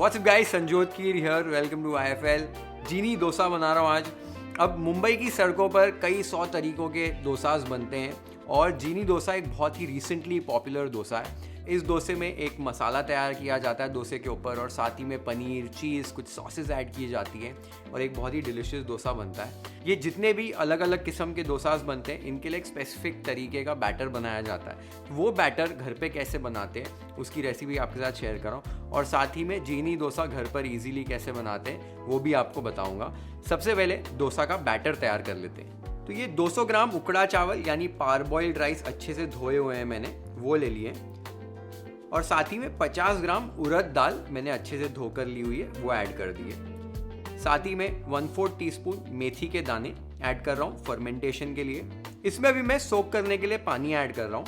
WhatsApp guys, Sanjot Keer here, welcome to IFL। Jini dosa बना रहा हूँ आज। अब मुंबई की सड़कों पर कई 100 तरीकों के डोसाज बनते हैं और जीनी डोसा एक बहुत ही रिसेंटली पॉपुलर डोसा है। इस डोसे में एक मसाला तैयार किया जाता है डोसे के ऊपर और साथ ही में पनीर, चीज़, कुछ सॉसेज ऐड की जाती हैं और एक बहुत ही डिलिशियस डोसा बनता है। ये जितने भी अलग अलग किस्म के डोसाज बनते हैं, इनके लिए एक स्पेसिफिक तरीके का बैटर बनाया जाता है। वो बैटर घर पे कैसे बनाते हैं उसकी रेसिपी आपके साथ शेयर कर रहा हूँ और साथ ही में जीनी डोसा घर पर ईजिली कैसे बनाते हैं वो भी आपको बताऊँगा। सबसे पहले डोसा का बैटर तैयार कर लेते हैं। तो ये 200 ग्राम उकड़ा चावल यानी पारबॉइल्ड राइस अच्छे से धोए हुए हैं मैंने, वो ले लिए और साथ ही में 50 ग्राम उड़द दाल मैंने अच्छे से धोकर ली हुई है, वो ऐड कर दिए। साथ ही में 1/4 टीस्पून मेथी के दाने ऐड कर रहा हूँ फर्मेंटेशन के लिए। इसमें भी मैं सोक करने के लिए पानी ऐड कर रहा हूँ।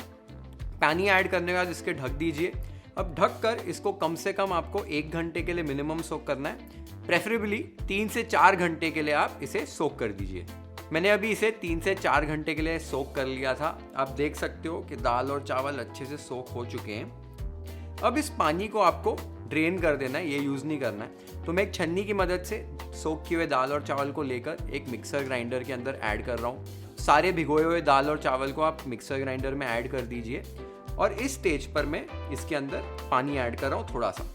पानी ऐड करने के बाद इसके ढक दीजिए। अब ढक कर इसको कम से कम आपको 1 घंटे के लिए मिनिमम सोक करना है। प्रेफरेबली 3 से 4 घंटे के लिए आप इसे सोक कर दीजिए। मैंने अभी इसे 3 से 4 घंटे के लिए सोक कर लिया था। आप देख सकते हो कि दाल और चावल अच्छे से सोक हो चुके हैं। अब इस पानी को आपको ड्रेन कर देना है, ये यूज़ नहीं करना है। तो मैं एक छन्नी की मदद से सोक किए हुए दाल और चावल को लेकर एक मिक्सर ग्राइंडर के अंदर ऐड कर रहा हूँ। सारे भिगोए हुए दाल और चावल को आप मिक्सर ग्राइंडर में ऐड कर दीजिए और इस स्टेज पर मैं इसके अंदर पानी ऐड कर रहा हूँ थोड़ा सा।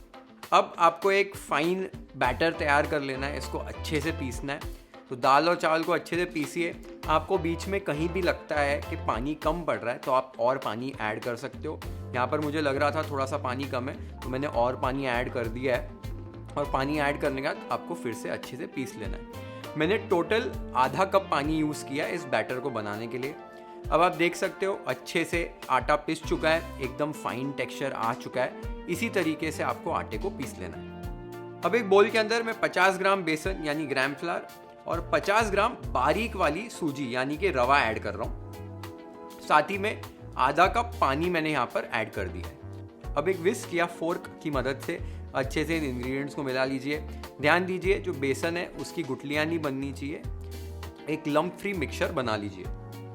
अब आपको एक फाइन बैटर तैयार कर लेना है, इसको अच्छे से पीसना है। तो दाल और चावल को अच्छे से पीसिए। आपको बीच में कहीं भी लगता है कि पानी कम पड़ रहा है तो आप और पानी ऐड कर सकते हो। यहाँ पर मुझे लग रहा था थोड़ा सा पानी कम है तो मैंने और पानी ऐड कर दिया है और पानी ऐड करने के बाद आपको फिर से अच्छे से पीस लेना है। मैंने टोटल आधा कप पानी यूज़ किया इस बैटर को बनाने के लिए। अब आप देख सकते हो अच्छे से आटा पिस चुका है, एकदम फाइन टेक्सचर आ चुका है। इसी तरीके से आपको आटे को पीस लेना है। अब एक बोल के अंदर मैं 50 ग्राम बेसन यानी ग्राम फ्लावर और 50 ग्राम बारीक वाली सूजी यानी कि रवा ऐड कर रहा हूँ। साथ ही में आधा कप पानी मैंने यहाँ पर ऐड कर दिया है। अब एक विस्क या फोर्क की मदद से अच्छे से इन इंग्रेडिएंट्स को मिला लीजिए। ध्यान दीजिए जो बेसन है उसकी गुठलियाँ नहीं बननी चाहिए, एक लम्प फ्री मिक्सचर बना लीजिए।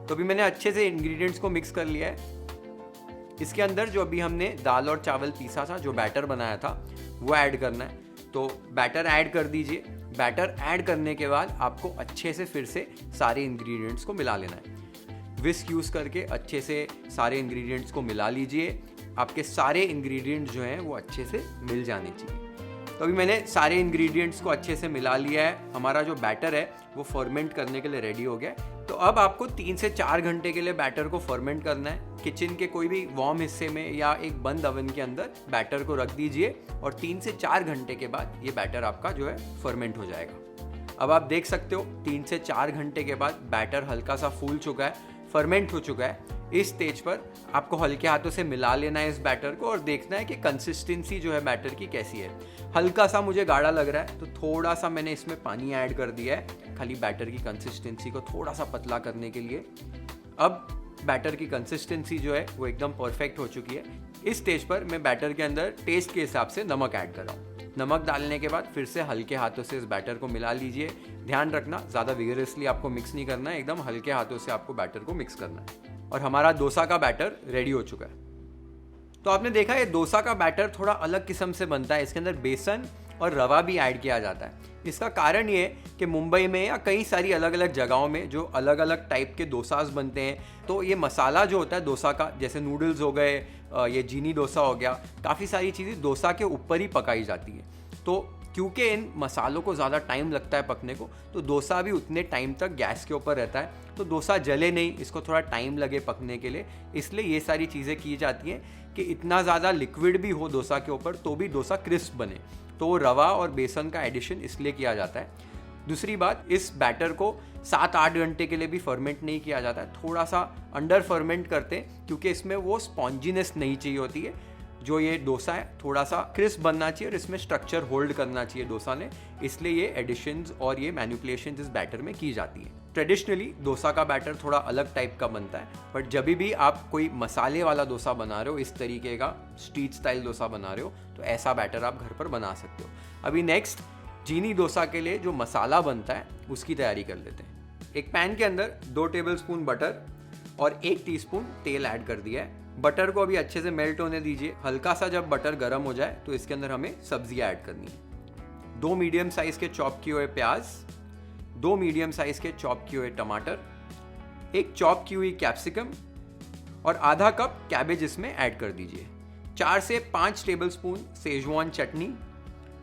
तो अभी मैंने अच्छे से इंग्रेडिएंट्स को मिक्स कर लिया है। इसके अंदर जो अभी हमने दाल और चावल पीसा था, जो बैटर बनाया था, वो ऐड करना है। तो बैटर ऐड कर दीजिए। बैटर ऐड करने के बाद आपको अच्छे से फिर से सारे इंग्रेडिएंट्स को मिला लेना है। विस्क यूज़ करके अच्छे से सारे इंग्रेडिएंट्स को मिला लीजिए। आपके सारे इंग्रेडिएंट्स जो हैं वो अच्छे से मिल जाने चाहिए। तो अभी मैंने सारे इंग्रेडिएंट्स को अच्छे से मिला लिया है। हमारा जो बैटर है वो फर्मेंट करने के लिए रेडी हो गया है। तो अब आपको 3 से 4 घंटे के लिए बैटर को फर्मेंट करना है। किचन के कोई भी वार्म हिस्से में या एक बंद ओवन के अंदर बैटर को रख दीजिए और 3 से 4 घंटे के बाद ये बैटर आपका जो है फर्मेंट हो जाएगा। अब आप देख सकते हो 3 से 4 घंटे के बाद बैटर हल्का सा फूल चुका है, फर्मेंट हो चुका है। इस स्टेज पर आपको हल्के हाथों से मिला लेना है इस बैटर को और देखना है कि कंसिस्टेंसी जो है बैटर की कैसी है। हल्का सा मुझे गाढ़ा लग रहा है तो थोड़ा सा मैंने इसमें पानी ऐड कर दिया है, खाली बैटर की कंसिस्टेंसी को थोड़ा सा पतला करने के लिए। अब बैटर की कंसिस्टेंसी जो है वो एकदम परफेक्ट हो चुकी है। इस स्टेज पर मैं बैटर के अंदर टेस्ट के हिसाब से नमक ऐड कर रहा हूँ। नमक डालने के बाद फिर से हल्के हाथों से इस बैटर को मिला लीजिए। ध्यान रखना ज़्यादा विगरसली आपको मिक्स नहीं करना है, एकदम हल्के हाथों से आपको बैटर को मिक्स करना है। और हमारा डोसा का बैटर रेडी हो चुका है। तो आपने देखा ये डोसा का बैटर थोड़ा अलग किस्म से बनता है। इसके अंदर बेसन और रवा भी ऐड किया जाता है। इसका कारण ये है कि मुंबई में या कई सारी अलग अलग जगहों में जो अलग अलग टाइप के डोसास बनते हैं, तो ये मसाला जो होता है डोसा का, जैसे नूडल्स हो गए, ये जीनी डोसा हो गया, काफ़ी सारी चीज़ें डोसा के ऊपर ही पकाई जाती हैं। तो क्योंकि इन मसालों को ज़्यादा टाइम लगता है पकने को, तो डोसा भी उतने टाइम तक गैस के ऊपर रहता है। तो डोसा जले नहीं, इसको थोड़ा टाइम लगे पकने के लिए, इसलिए ये सारी चीज़ें की जाती हैं कि इतना ज़्यादा लिक्विड भी हो डोसा के ऊपर तो भी डोसा क्रिस्प बने। तो वो रवा और बेसन का एडिशन इसलिए किया जाता है। दूसरी बात, इस बैटर को 7-8 घंटे के लिए भी फर्मेंट नहीं किया जाता है, थोड़ा सा अंडर फर्मेंट करते हैं क्योंकि इसमें वो स्पॉन्जीनेस नहीं चाहिए होती है। जो ये डोसा है थोड़ा सा क्रिस्प बनना चाहिए और इसमें स्ट्रक्चर होल्ड करना चाहिए डोसा ने, इसलिए ये एडिशंस और ये मैनिपुलेशंस इस बैटर में की जाती हैं। ट्रेडिशनली डोसा का बैटर थोड़ा अलग टाइप का बनता है, बट जब भी आप कोई मसाले वाला डोसा बना रहे हो, इस तरीके का स्ट्रीट स्टाइल डोसा बना रहे हो, तो ऐसा बैटर आप घर पर बना सकते हो। अभी नेक्स्ट जीनी डोसा के लिए जो मसाला बनता है उसकी तैयारी कर लेते हैं। एक पैन के अंदर 2 टेबलस्पून बटर और 1 टीस्पून तेल ऐड कर दिया है। बटर को अभी अच्छे से मेल्ट होने दीजिए। हल्का सा जब बटर गर्म हो जाए तो इसके अंदर हमें सब्जियां ऐड करनी है। 2 मीडियम साइज के चॉप किए हुए प्याज, 2 मीडियम साइज के चॉप किए हुए टमाटर, 1 चॉप की हुई कैप्सिकम और आधा कप कैबेज इसमें ऐड कर दीजिए। 4 से 5 टेबलस्पून सेजवान चटनी,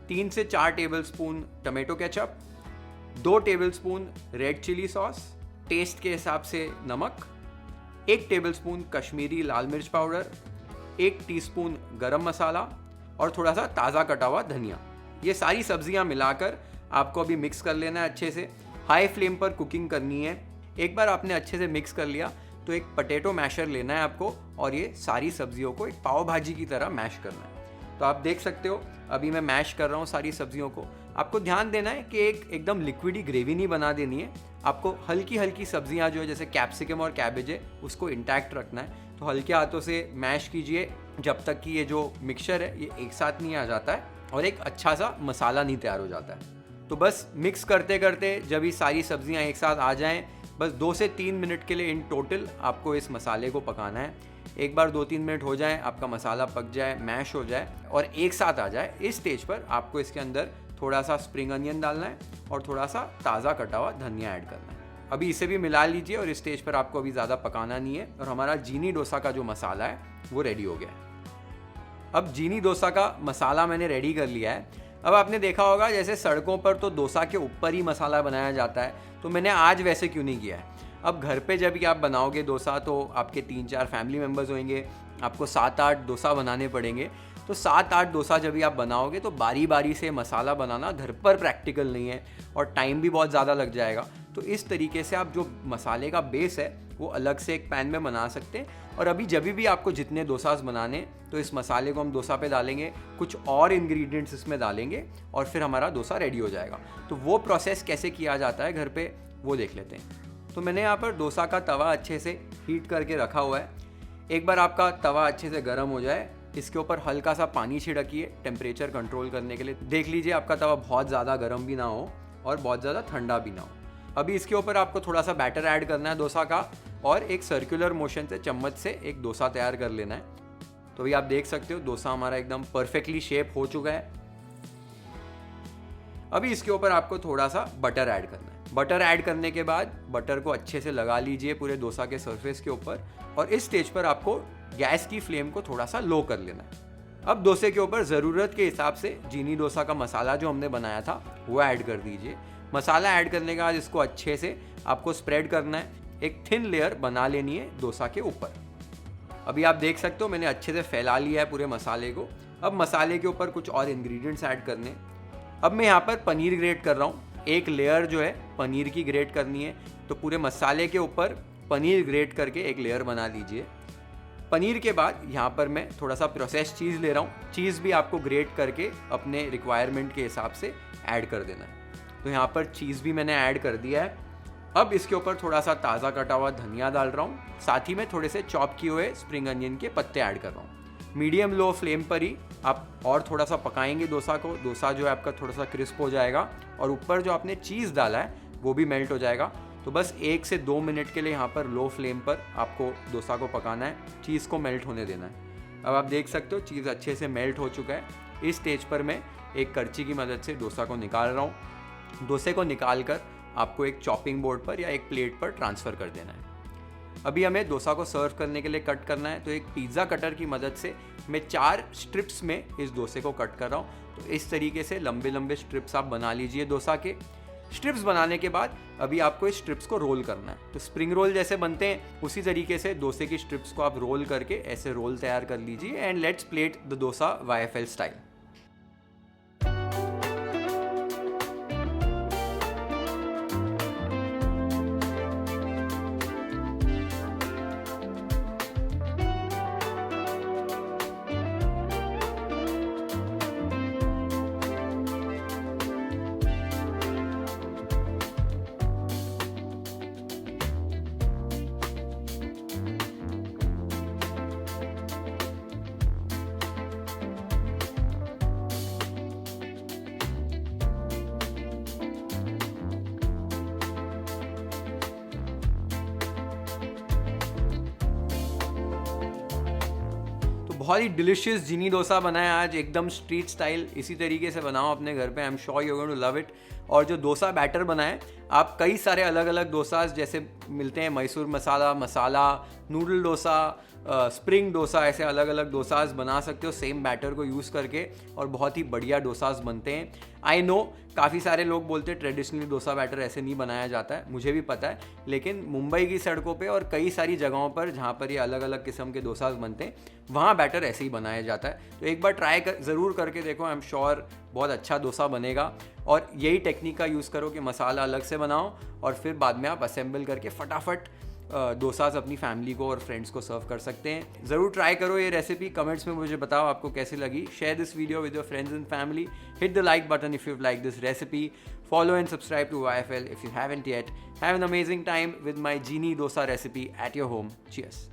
3 से 4 tablespoon tomato ketchup, 2 tablespoon red chilli sauce, taste के हिसाब से नमक, 1 टेबलस्पून कश्मीरी लाल मिर्च पाउडर, 1 टीस्पून गरम मसाला और थोड़ा सा ताज़ा कटा हुआ धनिया। ये सारी सब्जियां मिलाकर आपको अभी मिक्स कर लेना है अच्छे से। हाई फ्लेम पर कुकिंग करनी है। एक बार आपने अच्छे से मिक्स कर लिया तो एक पोटैटो मैशर लेना है आपको और ये सारी सब्जियों को एक पाव भाजी की तरह मैश करना है। तो आप देख सकते हो अभी मैं मैश कर रहा हूँ सारी सब्जियों को। आपको ध्यान देना है कि एकदम लिक्विडी ग्रेवी नहीं बना देनी है। आपको हल्की हल्की सब्जियां जो है जैसे कैप्सिकम और कैबेज है उसको इंटैक्ट रखना है। तो हल्के हाथों से मैश कीजिए जब तक कि ये जो मिक्सचर है ये एक साथ नहीं आ जाता है और एक अच्छा सा मसाला नहीं तैयार हो जाता है। तो बस मिक्स करते करते जब ये सारी सब्जियां एक साथ आ जाएं, बस 2 से 3 मिनट के लिए इन टोटल आपको इस मसाले को पकाना है। एक बार 2-3 मिनट हो जाए, आपका मसाला पक जाए, मैश हो जाए और एक साथ आ जाए, इस स्टेज पर आपको इसके अंदर थोड़ा सा स्प्रिंग अनियन डालना है और थोड़ा सा ताज़ा कटा हुआ धनिया ऐड करना है। अभी इसे भी मिला लीजिए और इस स्टेज पर आपको अभी ज़्यादा पकाना नहीं है और हमारा जीनी डोसा का जो मसाला है वो रेडी हो गया है। अब जीनी डोसा का मसाला मैंने रेडी कर लिया है। अब आपने देखा होगा जैसे सड़कों पर तो डोसा के ऊपर ही मसाला बनाया जाता है, तो मैंने आज वैसे क्यों नहीं किया है। अब घर पे जब भी आप बनाओगे डोसा तो आपके 3-4 फैमिली मेम्बर्स होंगे, आपको 7-8 डोसा बनाने पड़ेंगे। तो 7-8 डोसा जब भी आप बनाओगे तो बारी बारी से मसाला बनाना घर पर प्रैक्टिकल नहीं है और टाइम भी बहुत ज़्यादा लग जाएगा। तो इस तरीके से आप जो मसाले का बेस है वो अलग से एक पैन में बना सकते हैं। और अभी जब भी आपको जितने डोसास बनाने तो इस मसाले को हम डोसा पे डालेंगे, कुछ और इंग्रेडिएंट्स इसमें डालेंगे और फिर हमारा डोसा रेडी हो जाएगा। तो वो प्रोसेस कैसे किया जाता है घर पे वो देख लेते हैं। तो मैंने यहाँ पर डोसा का तवा अच्छे से हीट करके रखा हुआ है। एक बार आपका तवा अच्छे से गर्म हो जाए, इसके ऊपर हल्का सा पानी छिड़किए टेम्परेचर कंट्रोल करने के लिए। देख लीजिए आपका तवा बहुत ज़्यादा गर्म भी ना हो और बहुत ज़्यादा ठंडा भी ना हो। अभी इसके ऊपर आपको थोड़ा सा बैटर ऐड करना है डोसा का और एक सर्कुलर मोशन से चम्मच से एक डोसा तैयार कर लेना है। तो अभी आप देख सकते हो डोसा हमारा एकदम परफेक्टली शेप हो चुका है। अभी इसके ऊपर आपको थोड़ा सा बटर ऐड करना है। बटर ऐड करने के बाद बटर को अच्छे से लगा लीजिए पूरे डोसा के सरफेस के ऊपर और इस स्टेज पर आपको गैस की फ्लेम को थोड़ा सा लो कर लेना है। अब डोसे के ऊपर ज़रूरत के हिसाब से जीनी डोसा का मसाला जो हमने बनाया था वो ऐड कर दीजिए। मसाला ऐड करने के बाद इसको अच्छे से आपको स्प्रेड करना है, एक थिन लेयर बना लेनी है डोसा के ऊपर। अभी आप देख सकते हो मैंने अच्छे से फैला लिया है पूरे मसाले को। अब मसाले के ऊपर कुछ और इंग्रेडिएंट्स ऐड करने। अब मैं यहाँ पर पनीर ग्रेट कर रहा हूँ। एक लेयर जो है पनीर की ग्रेट करनी है, तो पूरे मसाले के ऊपर पनीर ग्रेट करके एक लेयर बना लीजिए। पनीर के बाद यहाँ पर मैं थोड़ा सा प्रोसेस चीज़ ले रहा हूँ। चीज़ भी आपको ग्रेट करके अपने रिक्वायरमेंट के हिसाब से ऐड कर देना है। तो यहाँ पर चीज़ भी मैंने ऐड कर दिया है। अब इसके ऊपर थोड़ा सा ताज़ा कटा हुआ धनिया डाल रहा हूँ, साथ ही में थोड़े से चॉप किए हुए स्प्रिंग अनियन के पत्ते ऐड कर रहा हूँ। मीडियम लो फ्लेम पर ही आप और थोड़ा सा पकाएंगे डोसा को। डोसा जो है आपका थोड़ा सा क्रिस्प हो जाएगा और ऊपर जो आपने चीज़ डाला है वो भी मेल्ट हो जाएगा। तो बस 1 से 2 मिनट के लिए यहाँ पर लो फ्लेम पर आपको डोसा को पकाना है, चीज़ को मेल्ट होने देना है। अब आप देख सकते हो चीज़ अच्छे से मेल्ट हो चुका है। इस स्टेज पर मैं एक करछी की मदद से डोसा को निकाल रहा हूँ। डोसे को निकाल कर आपको एक चॉपिंग बोर्ड पर या एक प्लेट पर ट्रांसफ़र कर देना है। अभी हमें डोसा को सर्व करने के लिए कट करना है। तो एक पिज़्ज़ा कटर की मदद से मैं 4 स्ट्रिप्स में इस डोसे को कट कर रहा हूँ। तो इस तरीके से लंबे लंबे स्ट्रिप्स आप बना लीजिए डोसा के। स्ट्रिप्स बनाने के बाद अभी आपको इस स्ट्रिप्स को रोल करना है। तो स्प्रिंग रोल जैसे बनते हैं उसी तरीके से डोसे की स्ट्रिप्स को आप रोल करके ऐसे रोल तैयार कर लीजिए। And let's plate the dosa YFL style. बहुत ही डिलिशियस जीनी डोसा बनाया आज, एकदम स्ट्रीट स्टाइल। इसी तरीके से बनाओ अपने घर पे, I am sure you are going to love it. और जो डोसा बैटर बनाए, आप कई सारे अलग अलग डोसाज जैसे मिलते हैं, मैसूर मसाला, नूडल डोसा, स्प्रिंग डोसा, ऐसे अलग अलग डोसाज बना सकते हो सेम बैटर को यूज़ करके, और बहुत ही बढ़िया डोसाज बनते हैं। आई नो काफ़ी सारे लोग बोलते हैं ट्रेडिशनली डोसा बैटर ऐसे नहीं बनाया जाता है, मुझे भी पता है, लेकिन मुंबई की सड़कों पे और कई सारी जगहों पर जहाँ पर ये अलग अलग किस्म के डोसाज बनते हैं, वहाँ बैटर ऐसे ही बनाया जाता है। तो एक बार ट्राई ज़रूर करके देखो, आई एम श्योर बहुत अच्छा डोसा बनेगा। और यही टेक्निक का यूज़ करो कि मसाला अलग से बनाओ और फिर बाद में आप असेंबल करके फटाफट डोसाज अपनी फैमिली को और फ्रेंड्स को सर्व कर सकते हैं। ज़रूर ट्राई करो ये रेसिपी, कमेंट्स में मुझे बताओ आपको कैसी लगी। Share this video with your friends and family, hit the like button if you like this recipe, follow and subscribe to YFL if you haven't yet. Have an amazing time with my Genie dosa recipe at your home. Cheers.